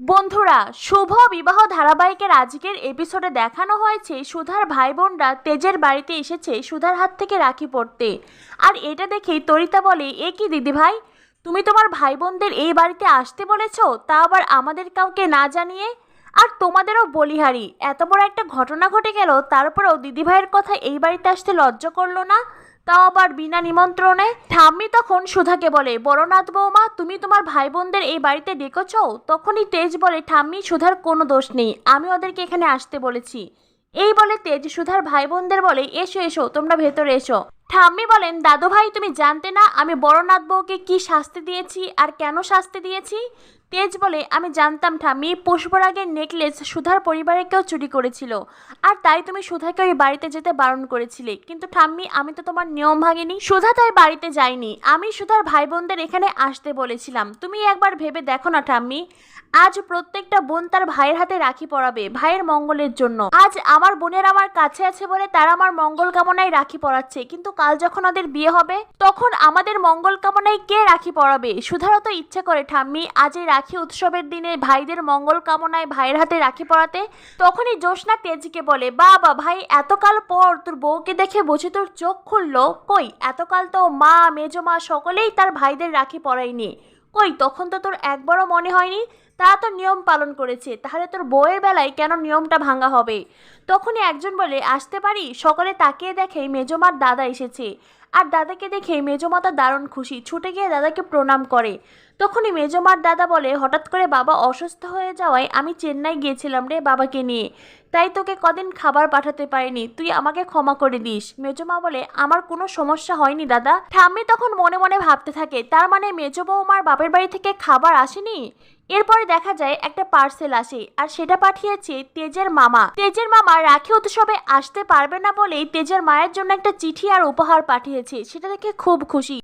বন্ধুরা, শুভ বিবাহ ধারাবাহিকের আজকের এপিসোডে দেখানো হয়েছে সুধার ভাই বোনরা তেজের বাড়িতে এসেছে সুধার হাত থেকে রাখি পড়তে। আর এটা দেখেই তরিতা বলে, এ কি দিদি ভাই, তুমি তোমার ভাই বোনদের এই বাড়িতে আসতে বলেছো, তা আবার আমাদের কাউকে না জানিয়ে। আর তোমাদেরও বলিহারি, এত বড় একটা ঘটনা ঘটে গেল, তারপরেও দিদিভাইয়ের কথা এই বাড়িতে আসতে লজ্জা করলো না, তাও আবার বিনা নিমন্ত্রণে। ঠাম্মি তখন সুধাকে বলে, বড়নাথ বৌমা, তুমি তোমার ভাই বোনদের এই বাড়িতে ডেকেছো? তখনই তেজ বলে, ঠাম্মি, সুধার কোনো দোষ নেই, আমি ওদেরকে এখানে আসতে বলেছি। এই বলে তেজ সুধার ভাই বোনদের বলে, এসো এসো, তোমরা ভেতরে এসো। ঠাম্মি বলেন, দাদু ভাই, তুমি জানতে না আমি বড়নাথ বউকে কি শাস্তি দিয়েছি আর কেন শাস্তি দিয়েছি? তেজ বলে, আমি জানতাম ঠাম্মি, পুষ্পরাগের নেকলেস সুধার পরিবারে কেউ চুরি করেছিল, আর তাই তুমি সুধাকে ওই বাড়িতে যেতে বারণ করেছিলে। কিন্তু ঠাম্মি, আমি তো তোমার নিয়ম ভাঙিনি, সুধা তাই বাড়িতে যায়নি, আমি সুধার ভাই বোনদের এখানে আসতে বলেছিলাম। তুমি একবার ভেবে দেখো না ঠাম্মি, আজ প্রত্যেকটা বোন তার ভাইয়ের হাতে রাখি পরাবে ভাইয়ের মঙ্গলের জন্য। আজ আমার বোনের আমার কাছে আছে বলে তারা আমার মঙ্গল কামনায় রাখি পরাচ্ছে, কিন্তু কাল যখন ওদের বিয়ে হবে তখন আমাদের মঙ্গল কামনায় কে রাখি পরাবে? সুধারও তো ইচ্ছে করে ঠাম্মি, আজ এই রাখি উৎসবের দিনে ভাইদের মঙ্গল কামনায় ভাইয়ের হাতে রাখি পরাতে। তখনই জ্যোৎস্না তেজকে বলে, বাবা ভাই, এতকাল পর তোর বউকে দেখে বুঝি তোর চোখ খুললো? কই, এতকাল তো মা মেজমা সকলেই তার ভাইদের রাখি পরায়নি, কই তখন তো তোর একবারও মনে হয়নি? তারা তো নিয়ম পালন করেছে, তাহলে তোর বউয়ের বেলায় কেন নিয়মটা ভাঙা হবে? তখনই একজন বলে, আসতে পারি? সকলে তাকিয়ে দেখে মেজমার দাদা এসেছে, আর দাদাকে দেখে মেজমাতা দারুণ খুশি, ছুটে গিয়ে দাদাকে প্রণাম করে। তখনই মেজমার দাদা বলে, হঠাৎ করে বাবা অসুস্থ হয়ে যাওয়ায় আমি চেন্নাই গিয়েছিলাম রে বাবাকে নিয়ে, তাই তোকে কদিন খাবার পাঠাতে পারিনি, তুই আমাকে ক্ষমা করে দিস। মেজমা বলে, আমার কোনো সমস্যা হয়নি দাদা। ঠাম্মি তখন মনে মনে ভাবতে থাকে, তার মানে মেজ বৌমার বাপের বাড়ি থেকে খাবার আসেনি। এরপরে দেখা যায় একটা পার্সেল আসে, আর সেটা পাঠিয়েছে তেজের মামা। তেজের মামা রাখি উৎসবে আসতে পারবে না বলেই তেজের মায়ের জন্য একটা চিঠি আর উপহার পাঠিয়েছে, সেটা দেখে খুব খুশি।